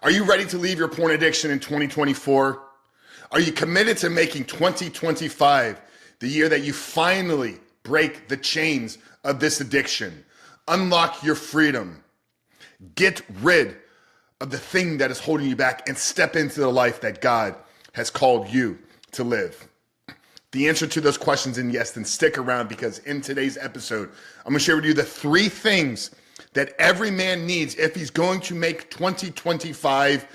Are you ready to leave your porn addiction in 2024? Are you committed to making 2025 the year that you finally break the chains of this addiction, unlock your freedom, get rid of the thing that is holding you back, and step into the life that God has called you to live? The answer to those questions is yes, then stick around, because in today's episode, I'm gonna share with you the 3 things that every man needs if he's going to make 2025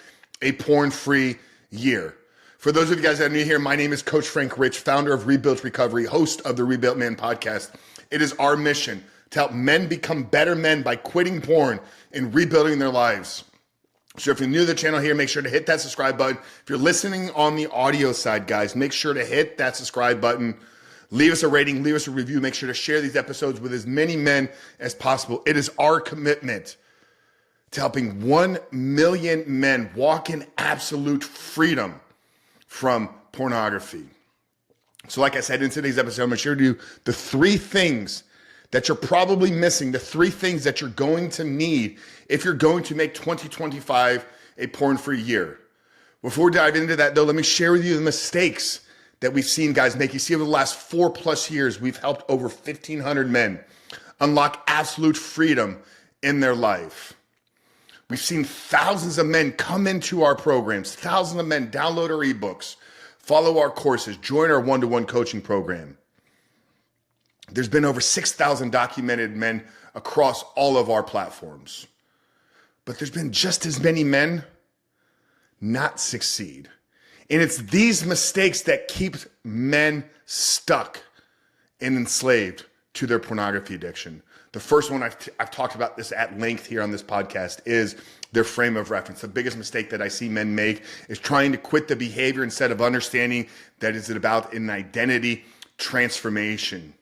a porn-free year. For those of you guys that are new here, my name is Coach Frank Rich, founder of Rebuilt Recovery, host of the Rebuilt Man podcast. It is our mission to help men become better men by quitting porn and rebuilding their lives. So if you're new to the channel here, make sure to hit that subscribe button. If you're listening on the audio side, guys, make sure to hit that subscribe button. Leave us a rating, leave us a review. Make sure to share these episodes with as many men as possible. It is our commitment to helping 1 million men walk in absolute freedom from pornography. So like I said, in today's episode, I'm going to share with you the 3 things that you're probably missing, the 3 things that you're going to need if you're going to make 2025 a porn-free year. Before we dive into that, though, let me share with you the mistakes that we've seen guys make. You see, over the last 4+ years, we've helped over 1,500 men unlock absolute freedom in their life. We've seen thousands of men come into our programs, thousands of men download our ebooks, follow our courses, join our one-to-one coaching program. There's been over 6,000 documented men across all of our platforms. But there's been just as many men not succeed. And it's these mistakes that keep men stuck and enslaved to their pornography addiction. The first one, I've talked about this at length here on this podcast, is their frame of reference. The biggest mistake that I see men make is trying to quit the behavior instead of understanding that it's about an identity transformation.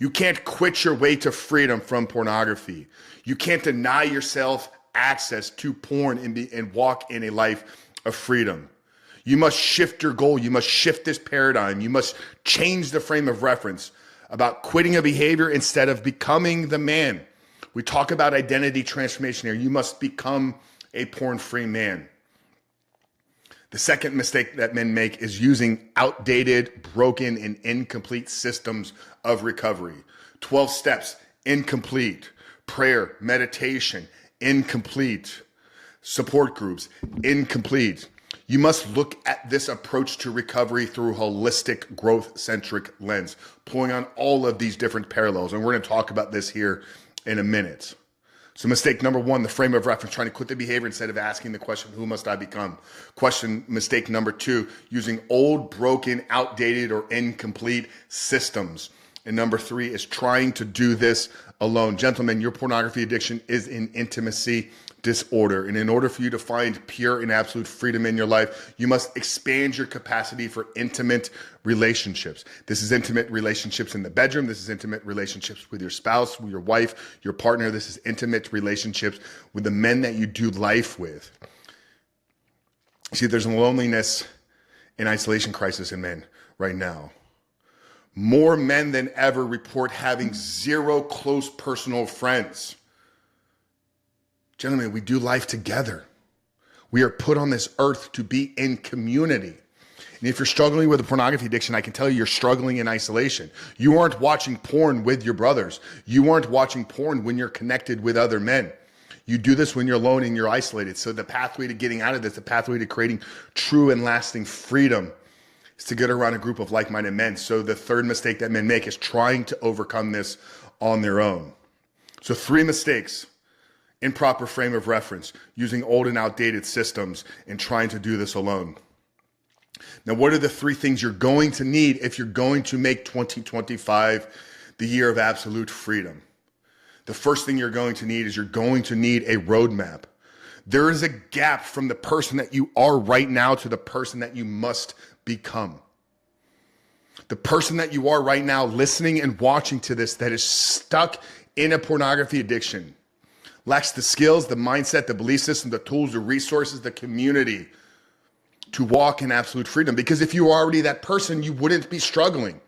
You can't quit your way to freedom from pornography. You can't deny yourself access to porn and walk in a life of freedom. You must shift your goal. You must shift this paradigm. You must change the frame of reference about quitting a behavior instead of becoming the man. We talk about identity transformation here. You must become a porn-free man. The second mistake that men make is using outdated, broken, and incomplete systems of recovery. 12 steps, incomplete. Prayer, meditation, incomplete. Support groups, incomplete. You must look at this approach to recovery through a holistic, growth-centric lens, pulling on all of these different parallels. And we're going to talk about this here in a minute. So mistake number 1, the frame of reference, trying to quit the behavior instead of asking the question, who must I become? Mistake number 2, using old, broken, outdated, or incomplete systems. And number 3 is trying to do this alone. Gentlemen, your pornography addiction is an intimacy disorder. And in order for you to find pure and absolute freedom in your life, you must expand your capacity for intimate relationships. This is intimate relationships in the bedroom. This is intimate relationships with your spouse, with your wife, your partner. This is intimate relationships with the men that you do life with. See, there's a loneliness and isolation crisis in men right now. More men than ever report having 0 close personal friends. Gentlemen, we do life together. We are put on this earth to be in community. And if you're struggling with a pornography addiction, I can tell you you're struggling in isolation. You aren't watching porn with your brothers. You aren't watching porn when you're connected with other men. You do this when you're alone and you're isolated. So the pathway to getting out of this, the pathway to creating true and lasting freedom, is to get around a group of like-minded men. So the third mistake that men make is trying to overcome this on their own. So 3 mistakes: improper frame of reference, using old and outdated systems, and trying to do this alone. Now, what are the 3 things you're going to need if you're going to make 2025 the year of absolute freedom? The first thing you're going to need is you're going to need a roadmap. There is a gap from the person that you are right now to the person that you must become. The person that you are right now, listening and watching to this, that is stuck in a pornography addiction, lacks the skills, the mindset, the belief system, the tools, the resources, the community to walk in absolute freedom. Because if you were already that person, you wouldn't be struggling.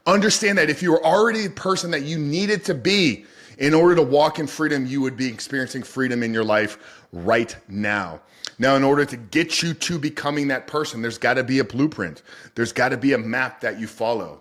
Understand that if you were already the person that you needed to be in order to walk in freedom, you would be experiencing freedom in your life right now. Now, in order to get you to becoming that person, there's got to be a blueprint. There's got to be a map that you follow.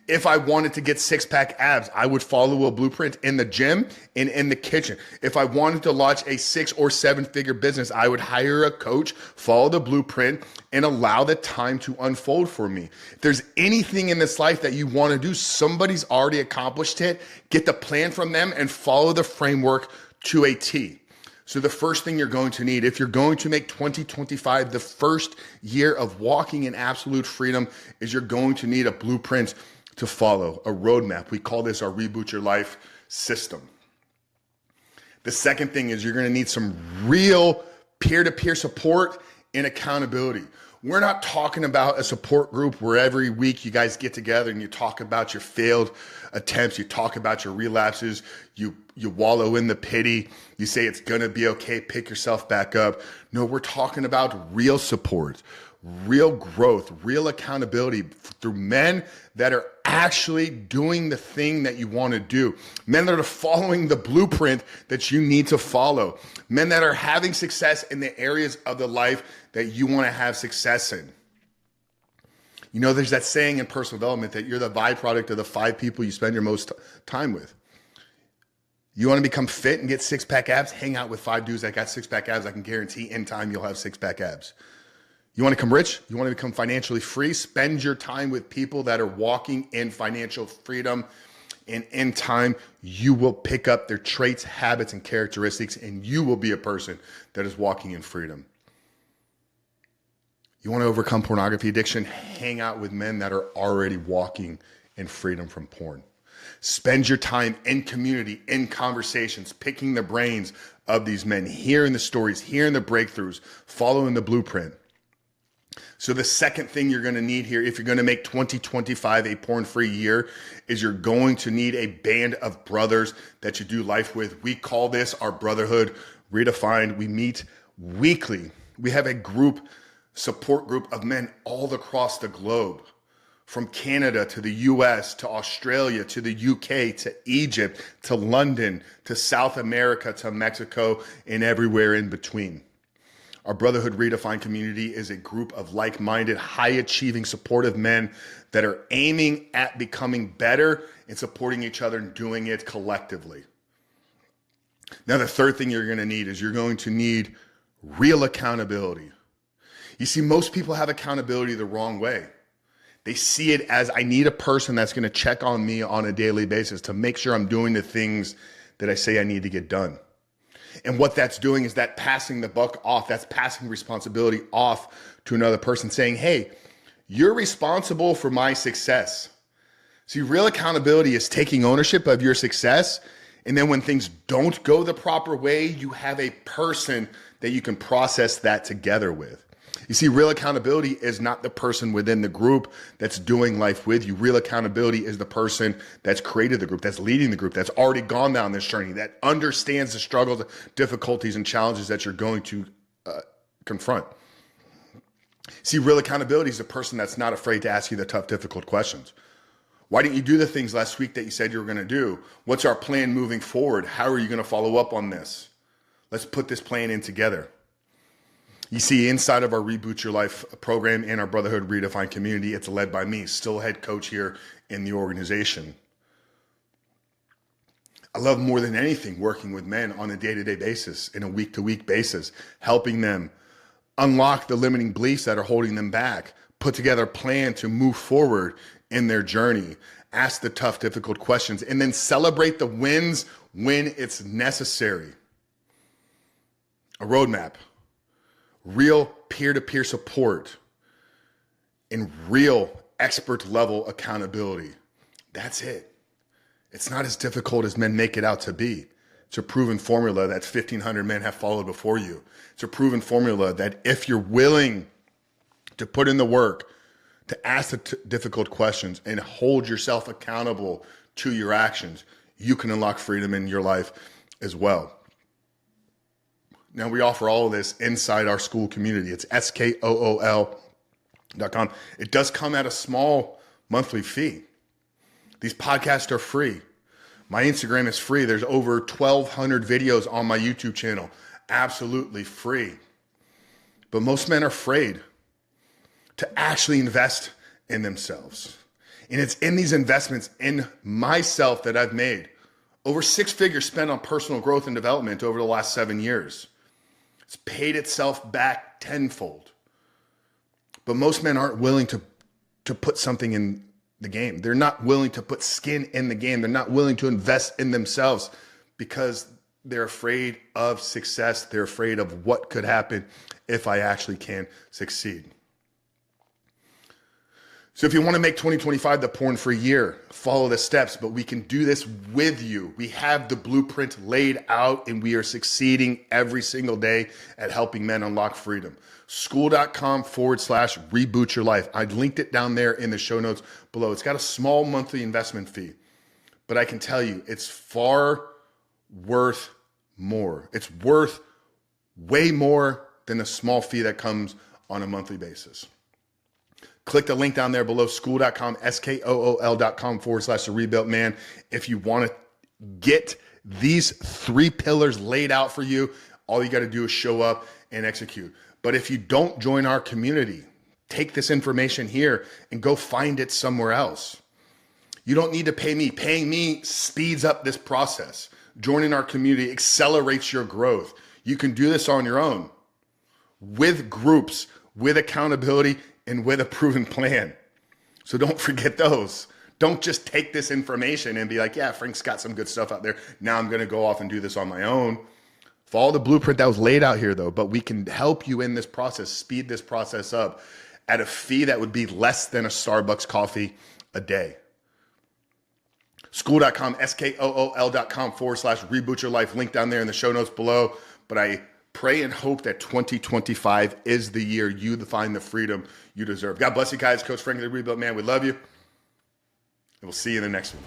If I wanted to get six-pack abs, I would follow a blueprint in the gym and in the kitchen. If I wanted to launch a 6 or 7-figure business, I would hire a coach, follow the blueprint, and allow the time to unfold for me. If there's anything in this life that you want to do, somebody's already accomplished it. Get the plan from them and follow the framework to a T. So the first thing you're going to need, if you're going to make 2025 the first year of walking in absolute freedom, is you're going to need a blueprint to follow, a roadmap. We call this our Reboot Your Life system. The second thing is you're going to need some real peer-to-peer support and accountability. We're not talking about a support group where every week you guys get together and you talk about your failed attempts, you talk about your relapses, you wallow in the pity, you say it's going to be okay, pick yourself back up. No, we're talking about real support, real growth, real accountability through men that are actually doing the thing that you want to do. Men that are following the blueprint that you need to follow. Men that are having success in the areas of the life that you want to have success in. You know, there's that saying in personal development that you're the byproduct of the 5 people you spend your most time with. You want to become fit and get six-pack abs? Hang out with 5 dudes that got six-pack abs. I can guarantee in time you'll have six-pack abs. You want to become rich? You want to become financially free? Spend your time with people that are walking in financial freedom. And in time, you will pick up their traits, habits, and characteristics, and you will be a person that is walking in freedom. You want to overcome pornography addiction? Hang out with men that are already walking in freedom from porn. Spend your time in community, in conversations, picking the brains of these men, hearing the stories, hearing the breakthroughs, following the blueprint. So the second thing you're going to need here, if you're going to make 2025 a porn-free year, is you're going to need a band of brothers that you do life with. We call this our Brotherhood Redefined. We meet weekly. We have a support group of men all across the globe, from Canada to the US, to Australia, to the UK, to Egypt, to London, to South America, to Mexico, and everywhere in between. Our Brotherhood Redefined community is a group of like-minded, high-achieving, supportive men that are aiming at becoming better and supporting each other and doing it collectively. Now, the third thing you're going to need is you're going to need real accountability. You see, most people have accountability the wrong way. They see it as, I need a person that's going to check on me on a daily basis to make sure I'm doing the things that I say I need to get done. And what that's doing is that passing the buck off, that's passing responsibility off to another person saying, hey, you're responsible for my success. See, real accountability is taking ownership of your success. And then when things don't go the proper way, you have a person that you can process that together with. You see, real accountability is not the person within the group that's doing life with you. Real accountability is the person that's created the group, that's leading the group, that's already gone down this journey, that understands the struggles, difficulties, and challenges that you're going to confront. See, real accountability is the person that's not afraid to ask you the tough, difficult questions. Why didn't you do the things last week that you said you were going to do? What's our plan moving forward? How are you going to follow up on this? Let's put this plan in together. You see, inside of our Reboot Your Life program and our Brotherhood Redefined community, it's led by me, still head coach here in the organization. I love more than anything working with men on a day-to-day basis, in a week-to-week basis, helping them unlock the limiting beliefs that are holding them back, put together a plan to move forward in their journey, ask the tough, difficult questions, and then celebrate the wins when it's necessary. A roadmap. Real peer-to-peer support, and real expert level accountability. That's it. It's not as difficult as men make it out to be. It's a proven formula that 1,500 men have followed before you. It's a proven formula that if you're willing to put in the work, to ask the difficult questions and hold yourself accountable to your actions, you can unlock freedom in your life as well. Now, we offer all of this inside our school community. It's skool.com. It does come at a small monthly fee. These podcasts are free. My Instagram is free. There's over 1,200 videos on my YouTube channel. Absolutely free. But most men are afraid to actually invest in themselves. And it's in these investments in myself that I've made over 6 figures spent on personal growth and development over the last 7 years. It's paid itself back tenfold. But most men aren't willing to put something in the game. They're not willing to put skin in the game. They're not willing to invest in themselves because they're afraid of success. They're afraid of what could happen if I actually can succeed. So if you want to make 2025 the porn-free year, follow the steps, but we can do this with you. We have the blueprint laid out and we are succeeding every single day at helping men unlock freedom. School.com/reboot your life. I linked it down there in the show notes below. It's got a small monthly investment fee, but I can tell you it's far worth more. It's worth way more than the small fee that comes on a monthly basis. Click the link down there below, school.com, SKOOL.com/the rebuilt man. If you want to get these 3 pillars laid out for you, all you got to do is show up and execute. But if you don't join our community, take this information here and go find it somewhere else. You don't need to pay me. Paying me speeds up this process. Joining our community accelerates your growth. You can do this on your own with groups, with accountability, and with a proven plan. So don't forget those. Don't just take this information and be like, yeah, Frank's got some good stuff out there. Now I'm going to go off and do this on my own. Follow the blueprint that was laid out here though, but we can help you in this process, speed this process up at a fee that would be less than a Starbucks coffee a day. School.com, SKOOL.com/reboot your life. Link down there in the show notes below. But I pray and hope that 2025 is the year you find the freedom you deserve. God bless you guys. Coach Frank, the Rebuilt Man. We love you. And we'll see you in the next one.